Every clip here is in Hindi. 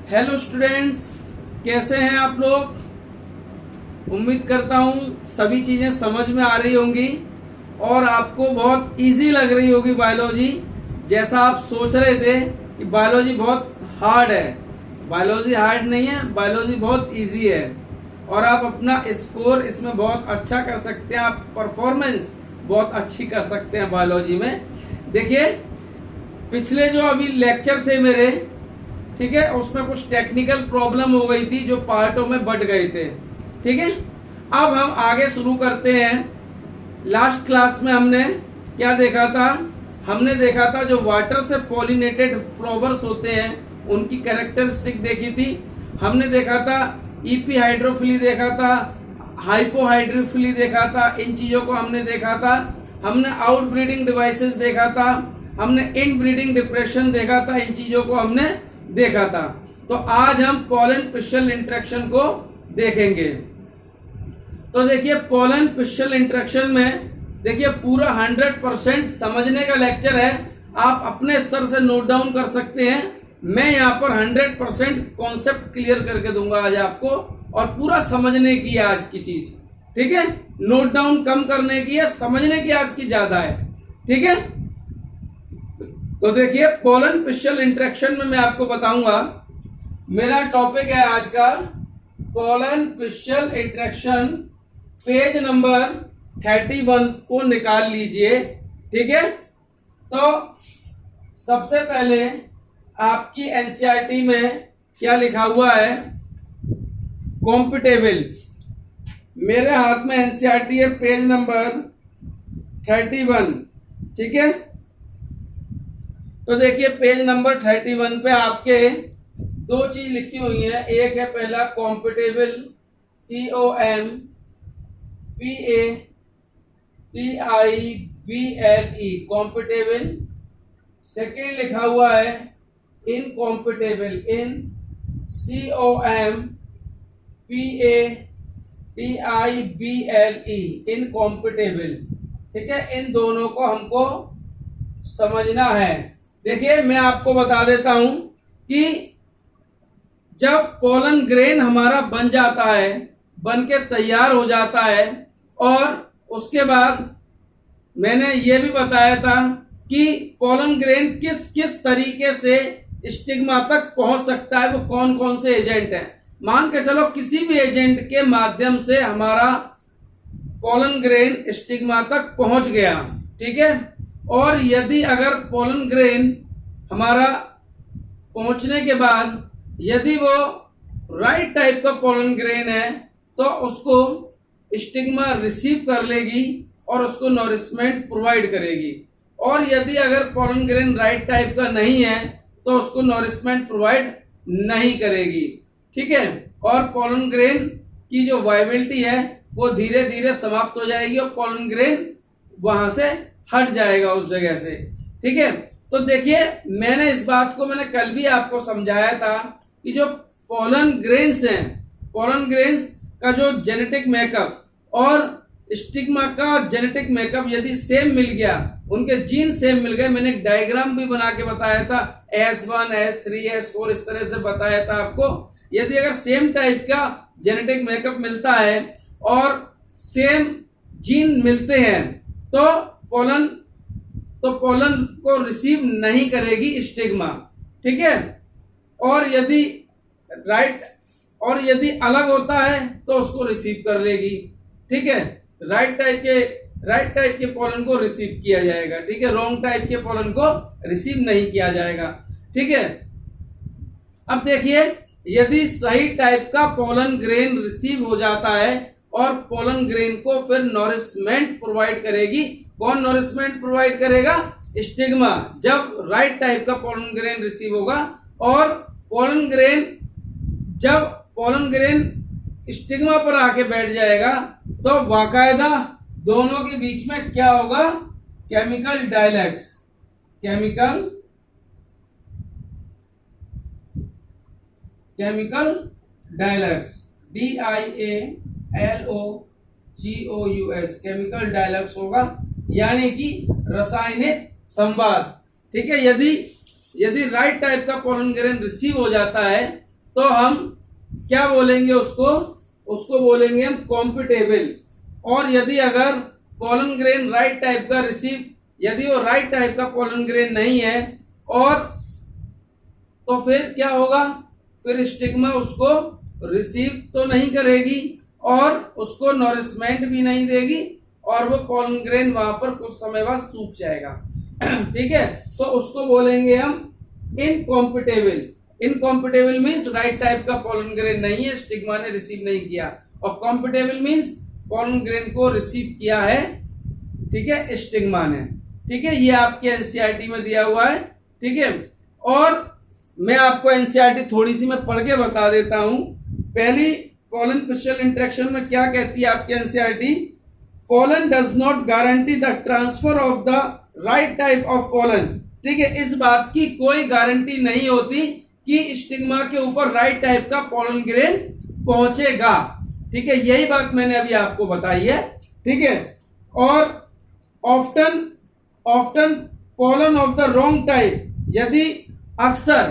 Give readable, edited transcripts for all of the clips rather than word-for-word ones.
हेलो स्टूडेंट्स, कैसे हैं आप लोग। उम्मीद करता हूँ सभी चीजें समझ में आ रही होंगी और आपको बहुत इजी लग रही होगी बायोलॉजी। जैसा आप सोच रहे थे कि बायोलॉजी बहुत हार्ड है, बायोलॉजी हार्ड नहीं है, बायोलॉजी बहुत इजी है और आप अपना स्कोर इसमें बहुत अच्छा कर सकते हैं, आप परफॉर्मेंस बहुत अच्छी कर सकते हैं बायोलॉजी में। देखिए, पिछले जो अभी लेक्चर थे मेरे, ठीक है, उसमें कुछ टेक्निकल प्रॉब्लम हो गई थी जो पार्टों में बट गए थे। ठीक है, अब हम आगे शुरू करते हैं। लास्ट क्लास में हमने क्या देखा था? हमने देखा था जो वाटर से पॉलिनेटेड फ्लावर्स होते हैं उनकी कैरेक्टरिस्टिक देखी थी। हमने देखा था ईपी हाइड्रोफिली देखा था, हाइपोहाइड्रोफिली देखा था, इन चीजों को हमने देखा था। हमने आउट ब्रीडिंग डिवाइसेस देखा था, हमने इन ब्रीडिंग डिप्रेशन देखा था, इन चीजों को हमने देखा था। तो आज हम पोलन पिस्टल इंटरेक्शन को देखेंगे। तो देखिए, पोलन पिस्टल इंटरेक्शन में देखिए पूरा 100% समझने का लेक्चर है। आप अपने स्तर से नोट डाउन कर सकते हैं। मैं यहाँ पर 100% कॉन्सेप्ट क्लियर करके दूंगा आज आपको, और पूरा समझने की है आज की चीज। ठीक है, नोट डाउन कम करने की है, समझने की आज की ज्यादा है। ठीक है, तो देखिए पोलन पिस्टल इंटरेक्शन में मैं आपको बताऊंगा, मेरा टॉपिक है आज का pollen pistol interaction. Page number 31 को निकाल लीजिए। ठीक है, तो सबसे पहले आपकी एनसीईआरटी में क्या लिखा हुआ है? कॉम्पिटेबल। मेरे हाथ में एनसीईआरटी है, पेज नंबर 31। ठीक है, तो देखिए पेज नंबर 31 पे आपके दो चीज लिखी हुई है। एक है पहला कॉम्पिटेबल, COMPATIBLE, कॉम्पिटेबल। सेकेंड लिखा हुआ है इनकॉम्पिटेबल, COMPATIBLE, इनकॉम्पिटेबल। ठीक है, इन दोनों को हमको समझना है। देखिए, मैं आपको बता देता हूं कि जब पोलन ग्रेन हमारा बन जाता है, बन के तैयार हो जाता है, और उसके बाद मैंने ये भी बताया था कि पोलन ग्रेन किस किस तरीके से स्टिग्मा तक पहुंच सकता है, वो कौन कौन से एजेंट हैं। मान के चलो किसी भी एजेंट के माध्यम से हमारा पोलन ग्रेन स्टिग्मा तक पहुंच गया। ठीक है, और यदि अगर पोलन ग्रेन हमारा पहुंचने के बाद यदि वो राइट टाइप का पोलन ग्रेन है तो उसको स्टिग्मा रिसीव कर लेगी और उसको नॉरिशमेंट प्रोवाइड करेगी, और यदि अगर पोलन ग्रेन राइट टाइप का नहीं है तो उसको नॉरिशमेंट प्रोवाइड नहीं करेगी। ठीक है, और पोलन ग्रेन की जो वायबिलिटी है वो धीरे धीरे समाप्त हो जाएगी और पोलन ग्रेन वहां से हट जाएगा उस जगह से। ठीक है, तो देखिए मैंने इस बात को मैंने कल भी आपको समझाया था कि जो पोलन ग्रेन्स हैं, पोलन ग्रेन्स का जो जेनेटिक मेकअप और स्टिग्मा का जेनेटिक मेकअप यदि सेम मिल गया, उनके जीन सेम मिल गए, मैंने एक डायग्राम भी बना के बताया था, S1 S3 S4 इस तरह से बताया था आपको। यदि अगर सेम टाइप का जेनेटिक मेकअप मिलता है और सेम जीन मिलते हैं तो पोलन को रिसीव नहीं करेगी स्टिग्मा। ठीक है, और यदि अलग होता है तो उसको रिसीव कर लेगी। ठीक है, राइट टाइप के पोलन को रिसीव किया जाएगा। ठीक है, रॉन्ग टाइप के पोलन को रिसीव नहीं किया जाएगा। ठीक है, अब देखिए यदि सही टाइप का पोलन ग्रेन रिसीव हो जाता है और पोलन ग्रेन को फिर नॉरिशमेंट प्रोवाइड करेगी। कौन नॉरिशमेंट प्रोवाइड करेगा? स्टिग्मा। जब राइट टाइप का पोलन ग्रेन रिसीव होगा और जब पोलन ग्रेन स्टिग्मा पर आके बैठ जाएगा तो बाकायदा दोनों के बीच में क्या होगा? केमिकल डायलैक्स, केमिकल डायलैक्स, DIALOGOUS, केमिकल डायलैक्स होगा, यानी कि रासायनिक संवाद। ठीक है, यदि राइट टाइप का पोलन ग्रेन रिसीव हो जाता है तो हम क्या बोलेंगे उसको बोलेंगे हम कॉम्पिटेबल। और यदि अगर पोलन ग्रेन राइट टाइप का रिसीव, यदि वो राइट टाइप का पोलन ग्रेन नहीं है और तो फिर क्या होगा, फिर स्टिग्मा उसको रिसीव तो नहीं करेगी और उसको नॉरिशमेंट भी नहीं देगी और वो पोलन ग्रेन वहां पर कुछ समय बाद सूख जाएगा। ठीक है, तो उसको बोलेंगे हम incompatible. Incompatible means right type का पोलन ग्रेन नहीं है, स्टिग्मा ने रिसीव नहीं किया, और कॉम्पिटेबल मीन्स पोलन ग्रेन को रिसीव किया है, ठीक है, स्टिग्मा ने। ठीक है, ये आपके एनसीईआरटी में दिया हुआ है। ठीक है, और मैं आपको एनसीईआरटी थोड़ी सी मैं पढ़ के बता देता हूं। पहली पोलन पिस्टल इंटरेक्शन में क्या कहती है आपके NCERT, pollen does not guarantee the transfer of the right type of pollen. ठीक है, इस बात की कोई गारंटी नहीं होती कि स्टिग्मा के ऊपर राइट टाइप का पोलन ग्रेन पहुंचेगा। ठीक है, यही बात मैंने अभी आपको बताई है। ठीक है, और often pollen of the wrong type, यदि अक्सर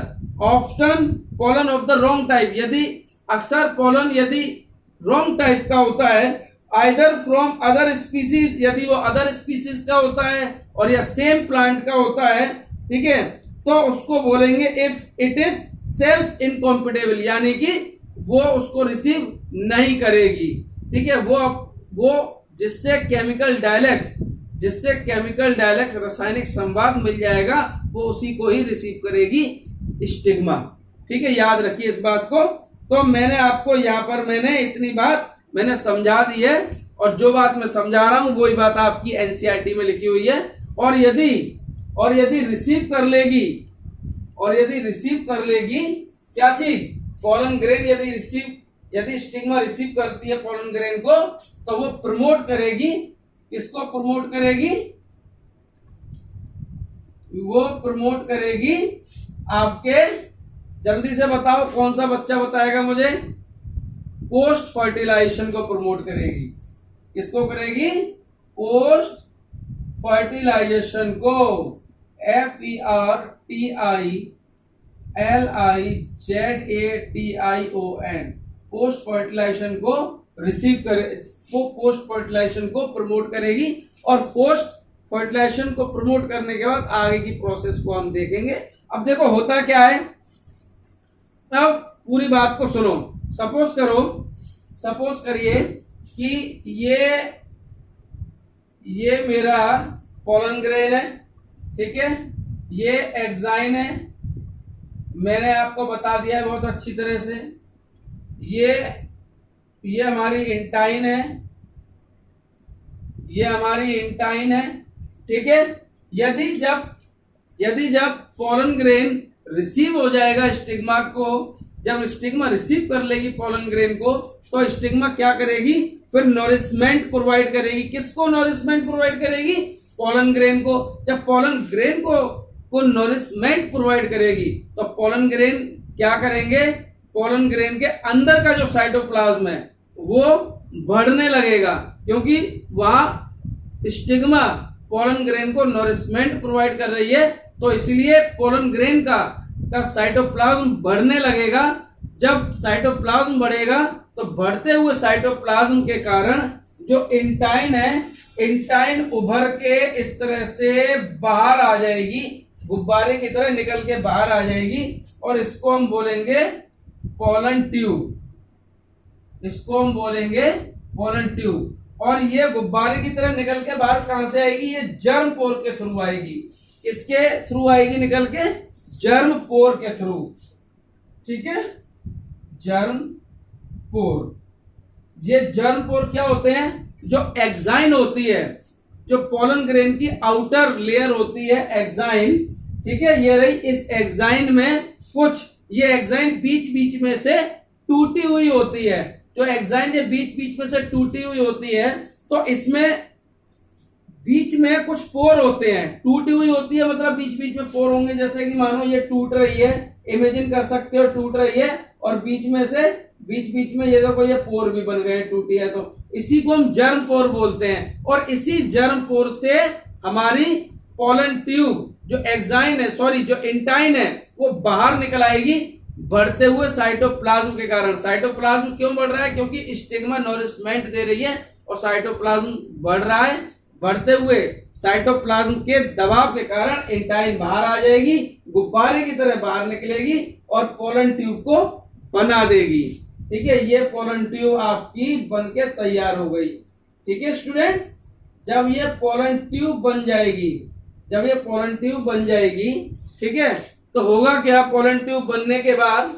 often pollen of the wrong type, यदि अक्सर पोलन यदि रॉन्ग टाइप का होता है, आइदर फ्रॉम अदर स्पीसीज, यदि वो अदर स्पीसीज का होता है और या सेम प्लांट का होता है, ठीक है, तो उसको बोलेंगे if it is self incompatible, यानी कि वो उसको रिसीव नहीं करेगी। ठीक है, वो जिससे केमिकल डायलेक्स रासायनिक संवाद मिल जाएगा, वो उसी को ही रिसीव करेगी स्टिग्मा। ठीक है, याद रखिए इस बात को। तो मैंने आपको यहाँ पर मैंने इतनी बात मैंने समझा दी है, और जो बात मैं समझा रहा हूं वही बात आपकी एनसीईआरटी में लिखी हुई है। और यदि रिसीव कर लेगी क्या चीज, पोलन ग्रेन, यदि स्टिग्मा रिसीव करती है पोलन ग्रेन को, तो वो प्रमोट करेगी, किसको प्रमोट करेगी, वो प्रमोट करेगी आपके, जल्दी से बताओ कौन सा बच्चा बताएगा मुझे, पोस्ट फर्टिलाइजेशन को प्रमोट करेगी। किसको करेगी, पोस्ट फर्टिलाइजेशन को, FERTILIZATION, पोस्ट फर्टिलाइजेशन को रिसीव करे, वो पोस्ट फर्टिलाइजेशन को प्रमोट करेगी। और पोस्ट फर्टिलाइजेशन को प्रमोट करने के बाद आगे की प्रोसेस को हम देखेंगे। अब देखो होता क्या है, अब पूरी बात को सुनो। सपोज करिए कि ये मेरा पोलन ग्रेन है, ठीक है, ये एक्साइन है, मैंने आपको बता दिया है बहुत अच्छी तरह से। ये हमारी इंटाइन है, ये हमारी इंटाइन है। ठीक है, यदि जब पोलन ग्रेन रिसीव हो जाएगा स्टिग्मा को, जब स्टिग्मा रिसीव कर लेगी पोलन ग्रेन को, तो स्टिग्मा क्या करेगी, फिर नॉरिशमेंट प्रोवाइड करेगी। किसको नॉरिशमेंट प्रोवाइड करेगी, पोलन ग्रेन को। जब पोलन ग्रेन को नॉरिशमेंट प्रोवाइड करेगी, तो पोलन ग्रेन क्या करेंगे, पोलन ग्रेन के अंदर का जो साइटोप्लाज्म है वो बढ़ने लगेगा, क्योंकि वहां स्टिग्मा पोलन ग्रेन को नॉरिशमेंट प्रोवाइड कर रही है, तो इसलिए पोलन ग्रेन का साइटोप्लाज्म बढ़ने लगेगा। जब साइटोप्लाज्म बढ़ेगा, तो बढ़ते हुए साइटोप्लाज्म के कारण जो इंटाइन है, इंटाइन उभर के इस तरह से बाहर आ जाएगी, गुब्बारे की तरह निकल के बाहर आ जाएगी, और इसको हम बोलेंगे पोलन ट्यूब। इसको हम बोलेंगे पोलन ट्यूब। और ये गुब्बारे की तरह निकल के बाहर कहां से आएगी, ये जर्म पोर के थ्रू आएगी। इसके थ्रू आएगी निकल के, जर्म पोर के थ्रू। ठीक है, जर्म पोर। ये जर्म पोर क्या होते हैं, जो एक्साइन होती है, जो पोलन ग्रेन की आउटर लेयर होती है एक्साइन। ठीक है, ये रही, इस एक्साइन में कुछ, ये एक्साइन बीच बीच में से टूटी हुई होती है। जो एक्साइन ये बीच बीच में से टूटी हुई होती है, तो इसमें बीच में कुछ पोर होते हैं, टूटी हुई होती है, मतलब बीच बीच में पोर होंगे। जैसे कि मानो ये टूट रही है, इमेजिन कर सकते हो टूट रही है, और बीच बीच में ये देखो ये पोर भी बन गए, टूटी है, तो इसी को हम जर्म पोर बोलते हैं। और इसी जर्म पोर से हमारी पोलन ट्यूब जो एक्साइन है, सॉरी जो इंटाइन है, वो बाहर निकल आएगी, बढ़ते हुए साइटोप्लाज्म के कारण। साइटोप्लाज्म क्यों बढ़ रहा है? क्योंकि स्टिग्मा नॉरिशमेंट दे रही है और साइटोप्लाज्म बढ़ रहा है। बढ़ते हुए साइटोप्लाज्म के दबाव के कारण इंटाइन बाहर आ जाएगी, गुब्बारे की तरह बाहर निकलेगी और पोलन ट्यूब को बना देगी। ठीक है, ये पोलन ट्यूब आपकी बनके तैयार हो गई। ठीक है स्टूडेंट्स, जब ये पोलन ट्यूब बन जाएगी, जब ये पोलन ट्यूब बन जाएगी, ठीक है, तो होगा क्या? पोलन ट्यूब बनने के बाद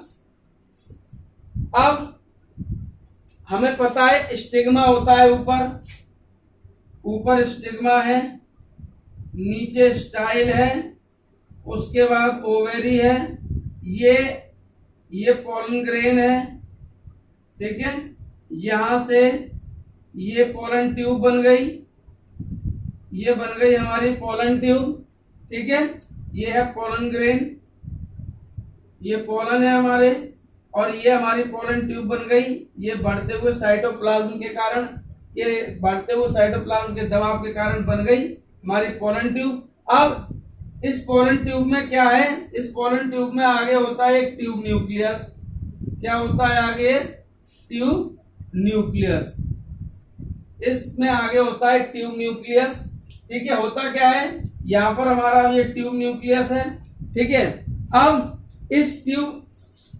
अब हमें पता है स्टिग्मा होता है, ऊपर स्टिग्मा है, नीचे स्टाइल है, उसके बाद ओवेरी है, ये पोलन ग्रेन है। ठीक है, यहां से ये पोलन ट्यूब बन गई, ये बन गई हमारी पोलन ट्यूब। ठीक है, ये है पोलन ग्रेन, ये पोलन है हमारे, और ये हमारी पोलन ट्यूब बन गई। ये बढ़ते हुए साइटोप्लाज्म के कारण, ये बढ़ते हुए साइटोप्लाज्म के दबाव के कारण बन गई हमारी पोलन ट्यूब। अब इस पोलन ट्यूब में क्या है? इस पोलन ट्यूब में आगे होता है एक ट्यूब न्यूक्लियस। क्या होता है आगे? Tube nucleus. इसमें आगे होता है ट्यूब न्यूक्लियस। ठीक है, होता क्या है? यहां पर हमारा ये ट्यूब न्यूक्लियस है। ठीक है, अब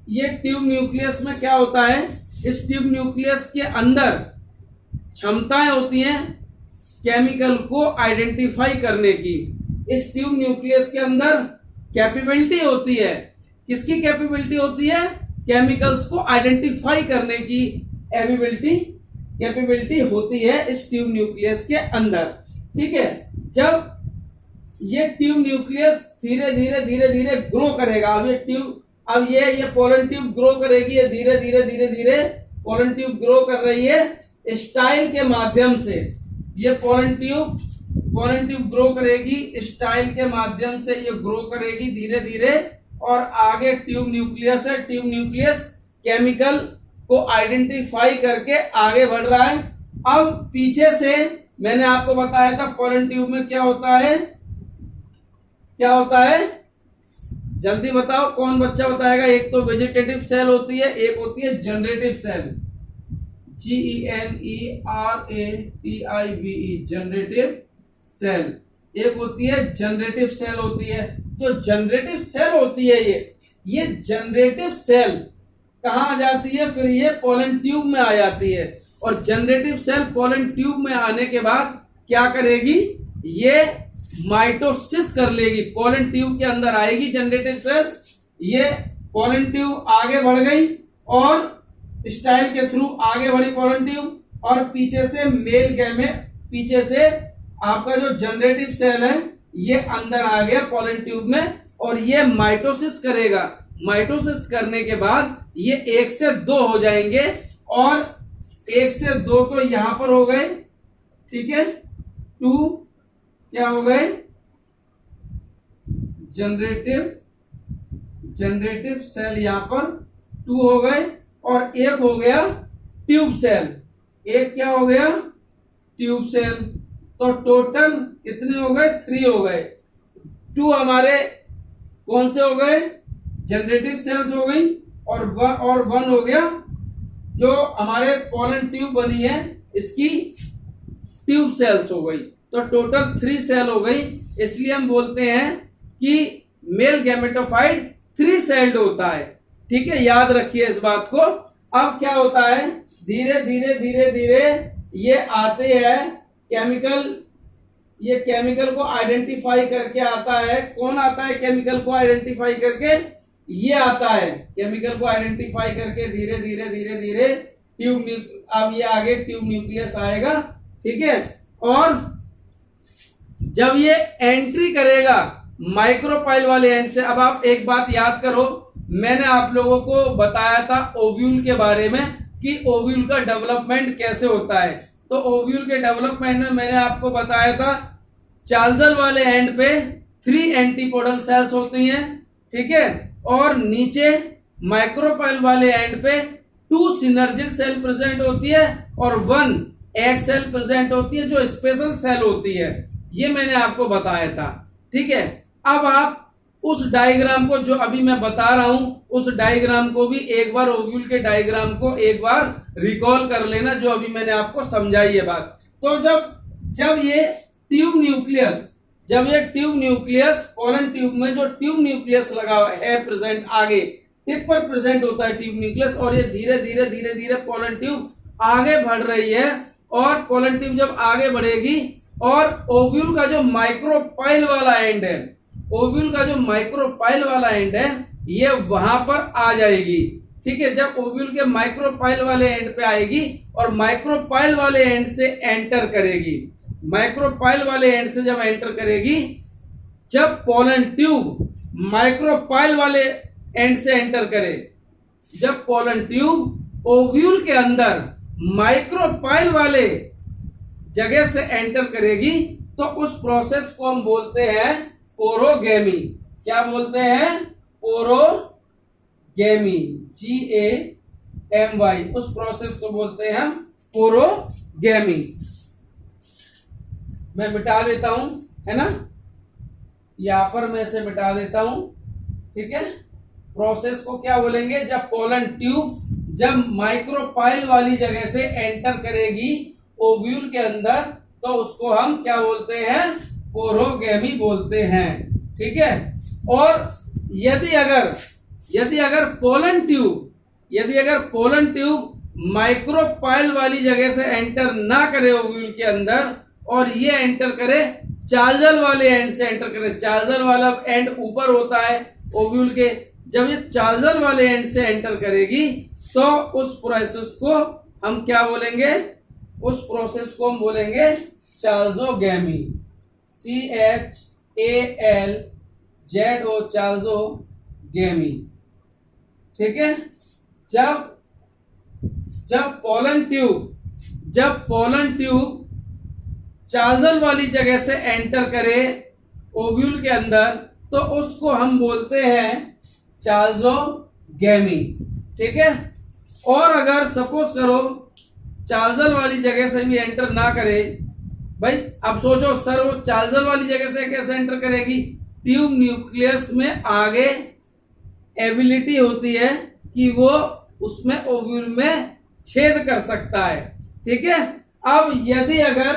ये ट्यूब न्यूक्लियस में क्या होता है? इस ट्यूब न्यूक्लियस के अंदर क्षमताएं होती हैं केमिकल को आइडेंटिफाई करने की। इस ट्यूब न्यूक्लियस के अंदर कैपेबिलिटी होती है। किसकी कैपेबिलिटी होती है? केमिकल्स को आइडेंटिफाई करने की कैपेबिलिटी होती है इस ट्यूब न्यूक्लियस के अंदर। ठीक है, जब ये ट्यूब न्यूक्लियस धीरे धीरे धीरे धीरे ग्रो करेगा, अब ये पोलन ट्यूब ग्रो करेगी, ये धीरे धीरे धीरे धीरे पोलन ट्यूब ग्रो कर रही है स्टाइल के माध्यम से। ये पोलन ट्यूब ग्रो करेगी स्टाइल के माध्यम से, ये ग्रो करेगी धीरे धीरे, और आगे ट्यूब न्यूक्लियस है। ट्यूब न्यूक्लियस केमिकल को आइडेंटिफाई करके आगे बढ़ रहा है। अब पीछे से मैंने आपको बताया था पोलन ट्यूब में क्या होता है, क्या होता है? जल्दी बताओ, कौन बच्चा बताएगा? एक तो वेजिटेटिव सेल होती है, एक होती है generative cell, GENERATIVE, generative cell. एक होती है जनरेटिव सेल होती है। जो जनरेटिव सेल होती है, ये जनरेटिव सेल कहाँ आ जाती है? फिर ये पोलन ट्यूब में आ जाती है। और जनरेटिव सेल पोलन ट्यूब में आने के बाद क्या करेगी? ये माइटोसिस कर लेगी, पोलन ट्यूब के अंदर आएगी जनरेटिव सेल। ये पोलन ट्यूब आगे बढ़ गई और स्टाइल के थ्रू आगे बढ़ी पोलन ट्यूब, और पीछे से मेल गैमेट, पीछे से आपका जो जनरेटिव सेल है ये अंदर आ गया पोलन ट्यूब में, और ये माइटोसिस करेगा। माइटोसिस करने के बाद ये 1 से 2 हो जाएंगे, और 1 से 2 तो यहां पर हो गए। ठीक है, 2 क्या हो गए? जनरेटिव सेल यहां पर 2 हो गए, और एक हो गया ट्यूब सेल। एक क्या हो गया? Tube cell. तो टोटल कितने हो गए? 3 हो गए। 2 हमारे कौन से हो गए? जनरेटिव सेल्स हो गई, और 1 हो गया जो हमारे पोलन ट्यूब बनी है इसकी ट्यूब सेल्स हो गई। तो टोटल 3 सेल हो गई। इसलिए हम बोलते हैं कि मेल गैमेटोफाइट 3 सेल्ड होता है। ठीक है, याद रखिए इस बात को। अब क्या होता है? धीरे धीरे धीरे धीरे ये आते हैं केमिकल, ये केमिकल को आइडेंटिफाई करके आता है। कौन आता है केमिकल को आइडेंटिफाई करके? ये आता है केमिकल को आइडेंटिफाई करके धीरे धीरे धीरे धीरे ट्यूब, अब ये आगे ट्यूब न्यूक्लियस आएगा। ठीक है, और जब ये एंट्री करेगा माइक्रोपाइल वाले एंड से, अब आप एक बात याद करो, मैंने आप लोगों को बताया था ओव्यूल के बारे में कि ओव्यूल का डेवलपमेंट कैसे होता है। तो ओव्यूल के डेवलपमेंट में मैंने आपको बताया था चार्जल वाले एंड पे 3 एंटीपोडल सेल्स होती हैं। ठीक है, और नीचे माइक्रोपाइल वाले एंड पे 2 सिनर्जिड सेल प्रेजेंट होती है और 1 एग सेल प्रेजेंट होती है जो स्पेशल सेल होती है। ये मैंने आपको बताया था। ठीक है, अब आप उस डायग्राम को जो अभी मैं बता रहा हूं, उस डायग्राम को भी एक बार ओव्यूल के डायग्राम को एक बार रिकॉल कर लेना, जो अभी मैंने आपको समझाई है बात। तो जब ये ट्यूब न्यूक्लियस, जब ये ट्यूब न्यूक्लियस पोलन ट्यूब में जो ट्यूब न्यूक्लियस लगा है प्रेजेंट, आगे टिप पर प्रेजेंट होता है ट्यूब न्यूक्लियस, और ये धीरे धीरे पोलन ट्यूब आगे बढ़ रही है। और पोलन ट्यूब जब आगे बढ़ेगी और ओव्यूल का जो माइक्रोपाइल वाला एंड है, ओव्यूल का जो माइक्रोपाइल वाला एंड है, ये वहां पर आ जाएगी। ठीक है, जब ओव्यूल के माइक्रोपाइल वाले एंड पे आएगी और माइक्रोपाइल वाले एंड से एंटर करेगी, माइक्रोपाइल वाले एंड से जब एंटर करेगी, जब पोलन ट्यूब माइक्रोपाइल वाले एंड से एंटर करे, जब पोलन ट्यूब ओव्यूल के अंदर माइक्रोपाइल वाले जगह से एंटर करेगी, तो उस प्रोसेस को हम बोलते हैं पोरोगेमी। क्या बोलते हैं? Porogamy, GAMY। उस प्रोसेस को बोलते हैं हम पोरोगेमी। मैं मिटा देता हूं, है ना, यहां पर मैं इसे मिटा देता हूं। ठीक है, प्रोसेस को क्या बोलेंगे? जब पोलन ट्यूब जब माइक्रोपाइल वाली जगह से एंटर करेगी ओव्यूल के अंदर, तो उसको हम क्या बोलते हैं? पोरोगेमी बोलते हैं। ठीक है, और यदि अगर पोलन ट्यूब माइक्रोपाइल वाली जगह से एंटर ना करे ओव्यूल के अंदर, और ये एंटर करे चार्जल वाले एंड से एंटर करे, चार्जल वाला एंड ऊपर होता है ओव्यूल के, जब ये चार्जल वाले एंड से एंटर करेगी, तो उस प्रोसेस को हम क्या बोलेंगे? उस प्रोसेस को हम बोलेंगे चार्जोगेमी, CHALZO, चार्जोगेमी। ठीक है, जब पोलन ट्यूब चार्जल वाली जगह से एंटर करे ओव्यूल के अंदर, तो उसको हम बोलते हैं चार्जोगेमी। ठीक है, और अगर सपोज करो चार्जल वाली जगह से भी एंटर ना करे, भाई अब सोचो सर वो चार्जल वाली जगह से कैसे एंटर करेगी? ट्यूब न्यूक्लियस में आगे एबिलिटी होती है कि वो उसमें ओव्यूल में छेद कर सकता है। ठीक है, अब यदि अगर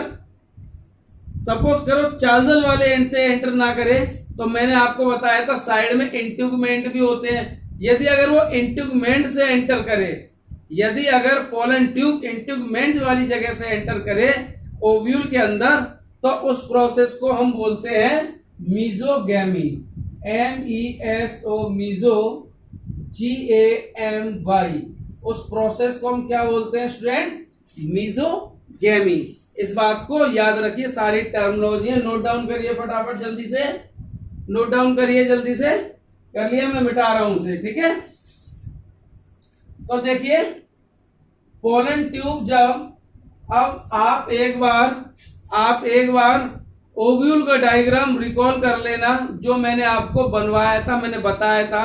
सपोज करो चार्जल वाले एंड से एंटर ना करे, तो मैंने आपको बताया था साइड में इंट्यूगमेंट भी होते हैं। यदि अगर वो इंट्यूगमेंट से एंटर करे, यदि अगर पोलन ट्यूब इंट्यूगमेंट वाली जगह से एंटर करे ओव्यूल के अंदर, तो उस प्रोसेस को हम बोलते हैं मीजोगेमी, MESO, मीजो, GAMY। उस प्रोसेस को हम क्या बोलते हैं स्टूडेंट्स? मीजोगेमी। इस बात को याद रखिए, सारी टर्मिनोलॉजी नोट डाउन करिए फटाफट, जल्दी से नोट डाउन करिए, जल्दी से कर लिया, मैं मिटा रहा हूं उसे। ठीक है, तो देखिए पोलन ट्यूब जब, अब आप एक बार ओव्यूल का डायग्राम रिकॉल कर लेना जो मैंने आपको बनवाया था, मैंने बताया था।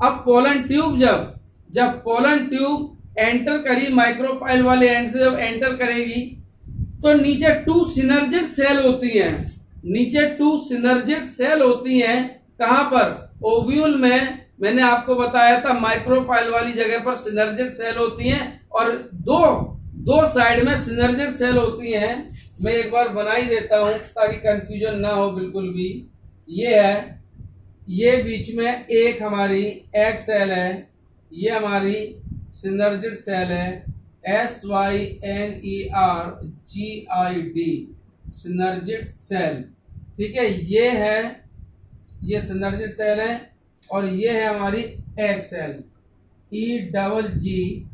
अब पोलन ट्यूब जब पोलन ट्यूब एंटर करी माइक्रोपाइल वाले एंड से जब एंटर करेगी, तो नीचे 2 सिनर्जिड सेल होती हैं, नीचे 2 सिनर्जिड सेल होती हैं। कहां पर? ओव्यूल में। मैंने आपको बताया था माइक्रोपाइल वाली जगह पर सिनर्जिड सेल होती हैं, और दो साइड में सिनर्जिड सेल होती हैं। मैं एक बार बना ही देता हूं ताकि कंफ्यूजन ना हो बिल्कुल भी। ये है, ये बीच में एक हमारी एग सेल है, ये हमारी सिनर्जिड सेल है, SYNERGID, सिनर्जिड सेल। ठीक है, ये सिनर्जिड सेल है, और ये है हमारी एग सेल, EGGCELL,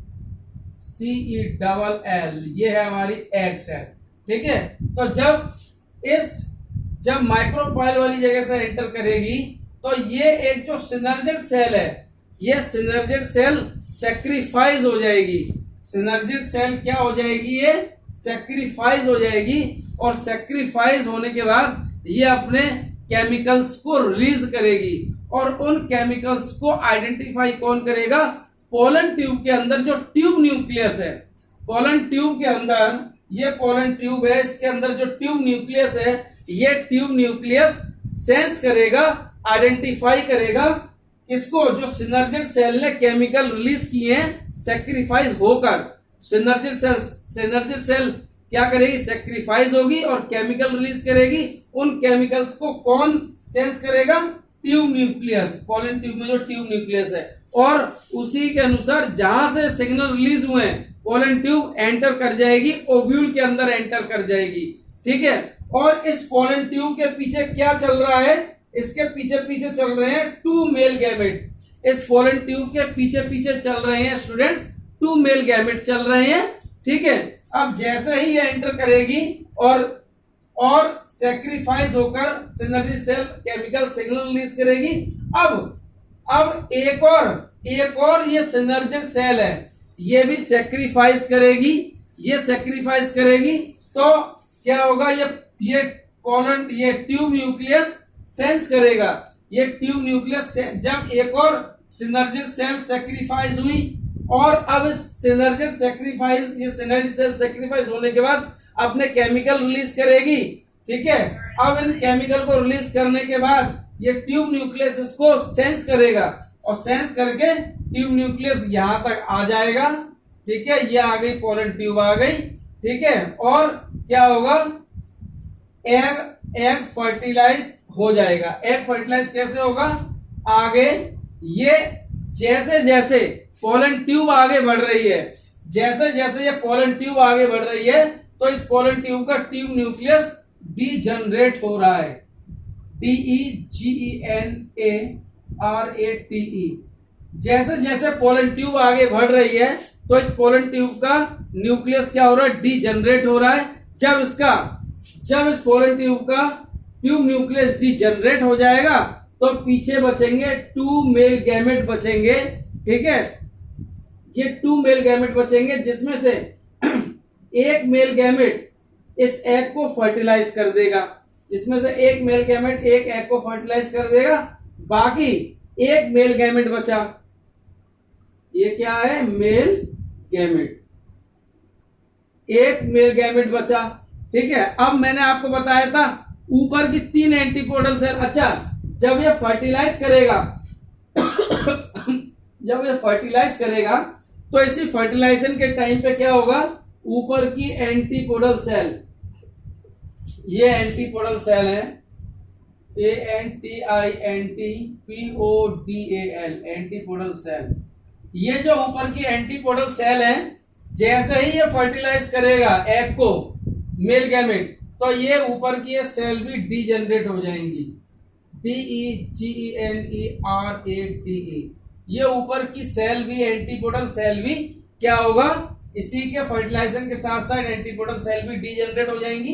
ये है हमारी एग सेल। ठीक है, तो जब माइक्रोपाइल वाली जगह से एंटर करेगी, तो ये एक जो सिनर्जिड सेल है, ये सिनर्जिड सेल सैक्रिफाइस हो जाएगी। सिनर्जिड सेल क्या हो जाएगी? ये सैक्रिफाइस हो जाएगी, और सैक्रिफाइस होने के बाद ये अपने केमिकल्स को रिलीज करेगी, और उन केमिकल्स को आइडेंटिफाई कौन करेगा? पोलन ट्यूब के अंदर जो ट्यूब न्यूक्लियस है, पोलन ट्यूब के अंदर, ये पोलन ट्यूब है, इसके अंदर जो ट्यूब न्यूक्लियस है, ये ट्यूब न्यूक्लियस सेंस करेगा आइडेंटिफाई करेगा किसको, जो सिनर्जिड सेल ने केमिकल रिलीज किए हैं सेक्रीफाइस होकर। सिनर्जिड सेल क्या करेगी, सेक्रीफाइस होगी और केमिकल रिलीज करेगी। उन केमिकल्स को कौन सेंस करेगा, ट्यूब न्यूक्लियस, पोलन ट्यूब में जो ट्यूब न्यूक्लियस है, और उसी के अनुसार जहां से सिग्नल रिलीज हुए हैं पोलन ट्यूब एंटर कर जाएगी, ओव्यूल के अंदर एंटर कर जाएगी। ठीक है, और इस पोलन ट्यूब के पीछे क्या चल रहा है, इसके पीछे पीछे चल रहे हैं 2 मेल गैमेट। इस पोलन ट्यूब के पीछे पीछे चल रहे हैं स्टूडेंट्स 2 मेल गैमेट चल रहे हैं। ठीक है, अब जैसे ही ये एंटर करेगी और सेक्रीफाइस होकर synergid cell chemical signal release करेगी। अब एक और ये सिनर्जिड सेल है, ये भी सेक्रीफाइस करेगी, ये सेक्रीफाइस करेगी। तो क्या होगा, ये ट्यूब न्यूक्लियस सेंस करेगा। ये ट्यूब न्यूक्लियस जब एक और सिनर्जिड सेल सेक्रीफाइस हुई और अब इस सिनर्जिड सेल सेक्रीफाइस होने के बाद अपने केमिकल रिलीज करेगी। ठीक है, अब इन केमिकल को रिलीज करने के बाद ये ट्यूब न्यूक्लियस इसको सेंस करेगा और सेंस करके ट्यूब न्यूक्लियस यहां तक आ जाएगा। ठीक है, ये आ गई पोलन ट्यूब आ गई। ठीक है, और क्या होगा, एग फर्टिलाइज हो जाएगा। एग फर्टिलाइज कैसे होगा, आगे ये जैसे जैसे पोलन ट्यूब आगे बढ़ रही है, जैसे जैसे ये पोलन ट्यूब आगे बढ़ रही है तो इस पोलन ट्यूब का ट्यूब न्यूक्लियस डीजनरेट हो रहा है। DEGENERATE। जैसे जैसे पोलन ट्यूब आगे बढ़ रही है तो इस पोलन ट्यूब का न्यूक्लियस क्या हो रहा है, डीजनरेट हो रहा है। जब इस पोलन ट्यूब का ट्यूब न्यूक्लियस डीजनरेट हो जाएगा तो पीछे बचेंगे 2 मेल गैमेट बचेंगे। ठीक है, ये 2 मेल गैमेट बचेंगे जिसमें से एक मेल गैमेट इस एग को फर्टिलाइज कर देगा, इसमें से एक मेल गैमेट एक एग को फर्टिलाइज कर देगा, बाकी एक मेल गैमेट बचा। ये क्या है, मेल गैमेट, एक मेल गैमेट बचा। ठीक है, अब मैंने आपको बताया था ऊपर की 3 एंटीपोडल सेल। अच्छा, जब ये फर्टिलाइज करेगा तो इसी फर्टिलाइजेशन के टाइम पे क्या होगा, ऊपर की एंटीपोडल सेल, ये एंटीपोडल सेल है, ANTINTPODAL, एंटीपोडल सेल। ये जो ऊपर की एंटीपोडल सेल है, जैसे ही ये फर्टिलाइज करेगा एग को, मेल गैमेट, तो ये ऊपर की ये सेल भी डीजनरेट हो जाएंगी। DEGENERATE। ये ऊपर की सेल भी, एंटीपोडल सेल भी क्या होगा, इसी के फर्टिलाइजेशन के साथ साथ एंटीपोडल सेल भी डीजनरेट हो जाएंगी।